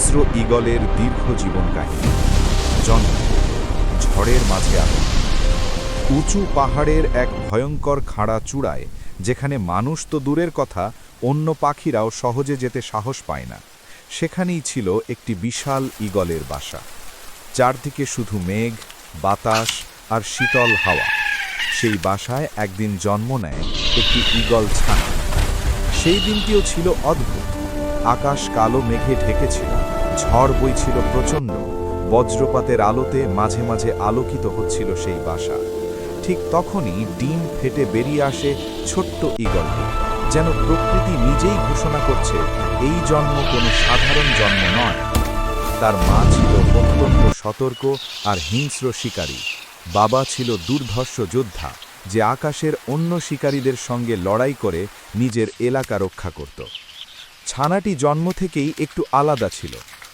হিংস্র ঈগলের দীর্ঘ জীবন কাহিনী। জন্ম, ঝড়ের মাঝে আগুন। উঁচু পাহাড়ের এক ভয়ঙ্কর খাড়া চূড়ায়, যেখানে মানুষ তো দূরের কথা, অন্য পাখিরাও সহজে যেতে সাহস পায় না, সেখানেই ছিল একটি বিশাল ঈগলের বাসা। চারদিকে শুধু মেঘ, বাতাস আর শীতল হাওয়া। সেই বাসায় একদিন জন্ম নেয় একটি ঈগল ছানা। সেই দিনটিও ছিল অদ্ভুত। আকাশ কালো মেঘে ঢেকেছিল, ঝড় বইছিল প্রচণ্ড, বজ্রপাতের আলোতে মাঝে মাঝে আলোকিত হচ্ছিল সেই বাসা। ঠিক তখনই ডিম ফেটে বেরিয়ে আসে ছোট্ট ঈগলটি, যেন প্রকৃতি নিজেই ঘোষণা করছে এই জন্ম কোনো সাধারণ জন্ম নয়। তার মা ছিল অত্যন্ত সতর্ক আর হিংস্র শিকারী। বাবা ছিল দুর্ধর্ষ যোদ্ধা, যে আকাশের অন্য শিকারীদের সঙ্গে লড়াই করে নিজের এলাকা রক্ষা করত। ছানাটি জন্ম থেকেই একটু আলাদা ছিল।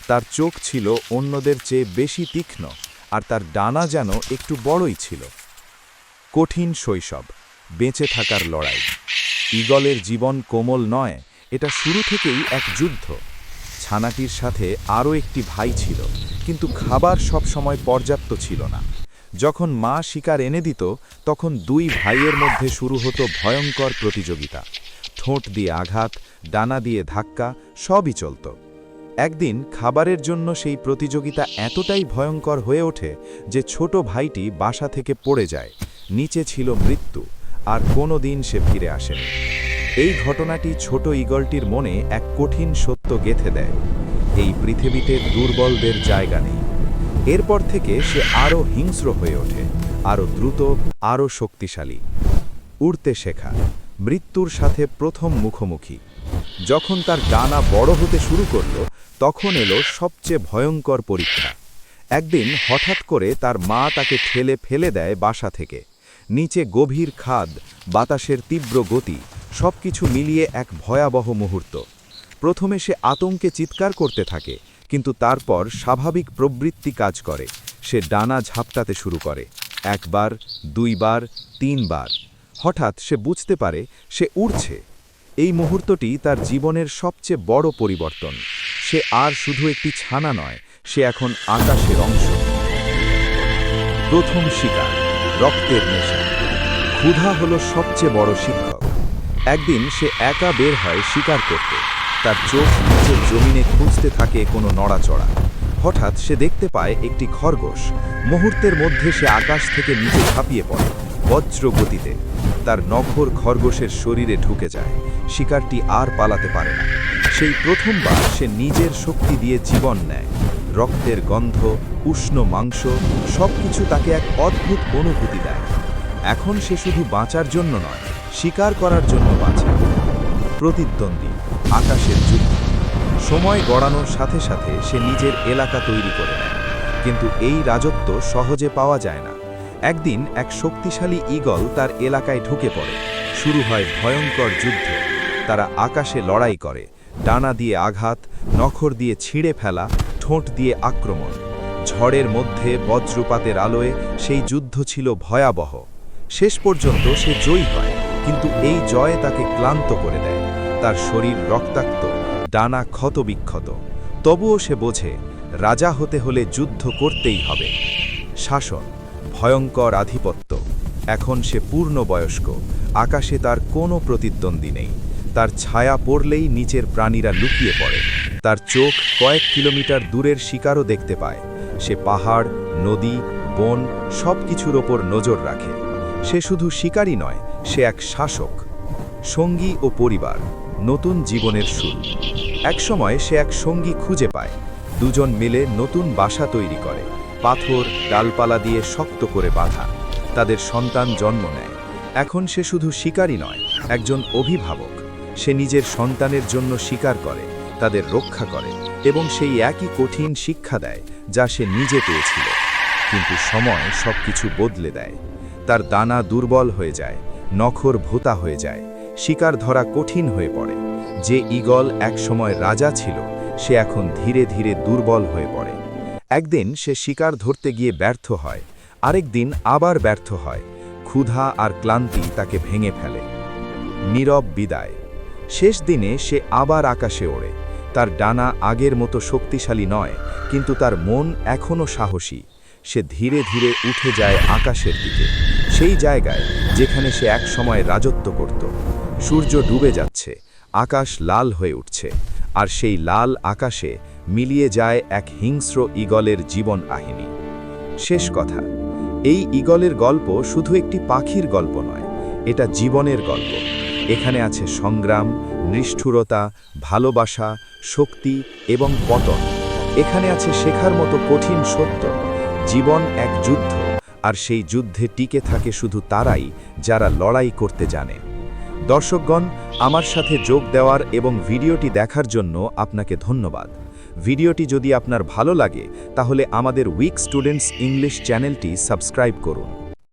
তার চোখ ছিল অন্যদের চেয়ে বেশি তীক্ষ্ণ, আর তার ডানা যেন একটু বড়ই ছিল। কঠিন শৈশব, বেঁচে থাকার লড়াই। ঈগলের জীবন কোমল নয়, এটা শুরু থেকেই এক যুদ্ধ। ছানাটির সাথে আরও একটি ভাই ছিল, কিন্তু খাবার সব সময় পর্যাপ্ত ছিল না। যখন মা শিকার এনে দিত, তখন দুই ভাইয়ের মধ্যে শুরু হতো ভয়ঙ্কর প্রতিযোগিতা। ঠোঁট দিয়ে আঘাত, ডানা দিয়ে ধাক্কা, সবই চলত। একদিন খাবারের জন্য সেই প্রতিযোগিতা এতটাই ভয়ঙ্কর হয়ে ওঠে যে ছোট ভাইটি বাসা থেকে পড়ে যায়। নিচে ছিল মৃত্যু, আর কোনো দিন সে ফিরে আসেনি। এই ঘটনাটি ছোট ঈগলটির মনে এক কঠিন সত্য গেঁথে দেয়: এই পৃথিবীতে দুর্বলদের জায়গা নেই। এরপর থেকে সে আরও হিংস্র হয়ে ওঠে, আরও দ্রুত, আরও শক্তিশালী। উড়তে শেখা, মৃত্যুর সাথে প্রথম মুখোমুখি। যখন তার ডানা বড় হতে শুরু করল, তখন এলো সবচেয়ে ভয়ঙ্কর পরীক্ষা। একদিন হঠাৎ করে তার মা তাকে ঠেলে ফেলে দেয় বাসা থেকে। নিচে গভীর খাদ, বাতাসের তীব্র গতি, সবকিছু মিলিয়ে এক ভয়াবহ মুহূর্ত। প্রথমে সে আতঙ্কে চিৎকার করতে থাকে, কিন্তু তারপর স্বাভাবিক প্রবৃত্তি কাজ করে। সে ডানা ঝাপটাতে শুরু করে, একবার, দুইবার, তিনবার। হঠাৎ সে বুঝতে পারে সে উড়ছে। এই মুহূর্তটি তার জীবনের সবচেয়ে বড় পরিবর্তন। সে আর শুধু একটি ছানা নয়, সে এখন আকাশের অংশ। প্রথম শিকার, রক্তের নেশা। ক্ষুধা হলো সবচেয়ে বড় শিক্ষক। একদিন সে একা বের হয় শিকার করতে। তার চোখ নিচের জমিনে খুঁজতে থাকে কোনো নড়াচড়া। হঠাৎ সে দেখতে পায় একটি খরগোশ। মুহূর্তের মধ্যে সে আকাশ থেকে নিচে ঝাঁপিয়ে পড়ে, বজ্র গতিতে। তার নখর খরগোশের শরীরে ঢুকে যায়। শিকারটি আর পালাতে পারে না। সেই প্রথমবার সে নিজের শক্তি দিয়ে জীবন নেয়। রক্তের গন্ধ, উষ্ণ মাংস, সবকিছু তাকে এক অদ্ভুত অনুভূতি দেয়। এখন সে শুধু বাঁচার জন্য নয়, শিকার করার জন্য বাঁচে। প্রতিদ্বন্দ্বী, আকাশের যুদ্ধ। সময় গড়ানোর সাথে সাথে সে নিজের এলাকা তৈরি করে নেয়, কিন্তু এই রাজত্ব সহজে পাওয়া যায় না। একদিন এক শক্তিশালী ঈগল তার এলাকায় ঢুকে পড়ে। শুরু হয় ভয়ঙ্কর যুদ্ধ। তারা আকাশে লড়াই করে, ডানা দিয়ে আঘাত, নখর দিয়ে ছিঁড়ে ফেলা, ঠোঁট দিয়ে আক্রমণ। ঝড়ের মধ্যে বজ্রপাতের আলোয় সেই যুদ্ধ ছিল ভয়াবহ। শেষ পর্যন্ত সে জয়ী হয়, কিন্তু এই জয় তাকে ক্লান্ত করে দেয়। তার শরীর রক্তাক্ত, ডানা ক্ষতবিক্ষত। তবুও সে বোঝে, রাজা হতে হলে যুদ্ধ করতেই হবে। শাসন, ভয়ঙ্কর আধিপত্য। এখন সে পূর্ণবয়স্ক। আকাশে তার কোনো প্রতিদ্বন্দ্বী নেই। তার ছায়া পড়লেই নিচের প্রাণীরা লুকিয়ে পড়ে। তার চোখ কয়েক কিলোমিটার দূরের শিকারও দেখতে পায়। সে পাহাড়, নদী, বন, সব কিছুর ওপর নজর রাখে। সে শুধু শিকারী নয়, সে এক শাসক। সঙ্গী ও পরিবার, নতুন জীবনের শুরু। একসময় সে এক সঙ্গী খুঁজে পায়। দুজন মিলে নতুন বাসা তৈরি করে, পাথর, ডালপালা দিয়ে শক্ত করে বাঁধা। তাদের সন্তান জন্ম নেয়। এখন সে শুধু শিকারী নয়, একজন অভিভাবক। সে নিজের সন্তানের জন্য শিকার করে, তাদের রক্ষা করে, এবং সেই একই কঠিন শিক্ষা দেয় যা সে নিজে পেয়েছিল। কিন্তু সময় সবকিছু বদলে দেয়। তার দানা দুর্বল হয়ে যায়, নখর ভোঁতা হয়ে যায়, শিকার ধরা কঠিন হয়ে পড়ে। যে ঈগল একসময় রাজা ছিল, সে এখন ধীরে ধীরে দুর্বল হয়ে পড়ে। একদিন সে শিকার ধরতে গিয়ে ব্যর্থ হয়, আরেকদিন আবার ব্যর্থ হয়। ক্ষুধা আর ক্লান্তি তাকে ভেঙে ফেলে। নীরব বিদায়। শেষ দিনে সে আবার আকাশে ওড়ে, তার ডানা আগের মতো শক্তিশালী নয়, কিন্তু তার মন এখনও সাহসী। সে ধীরে ধীরে উঠে যায় আকাশের দিকে, সেই জায়গায় যেখানে সে একসময় রাজত্ব করত। সূর্য ডুবে যাচ্ছে, আকাশ লাল হয়ে উঠছে, আর সেই লাল আকাশে মিলিয়ে যায় এক হিংস্র ঈগলের জীবন কাহিনী। শেষ কথা, এই ঈগলের গল্প শুধু একটি পাখির গল্প নয়, এটা জীবনের গল্প। এখানে আছে সংগ্রাম, নিষ্ঠুরতা, ভালোবাসা, শক্তি এবং পতন। এখানে আছে শেখার মতো কঠিন সত্য। জীবন এক যুদ্ধ, আর সেই যুদ্ধে টিকে থাকে শুধু তারাই যারা লড়াই করতে জানে। দর্শকগণ, আমার সাথে যোগ দেওয়ার এবং ভিডিওটি দেখার জন্য আপনাকে ধন্যবাদ। ভিডিওটি যদি আপনার ভালো লাগে তাহলে আমাদের উইক স্টুডেন্টস ইংলিশ চ্যানেলটি সাবস্ক্রাইব করুন।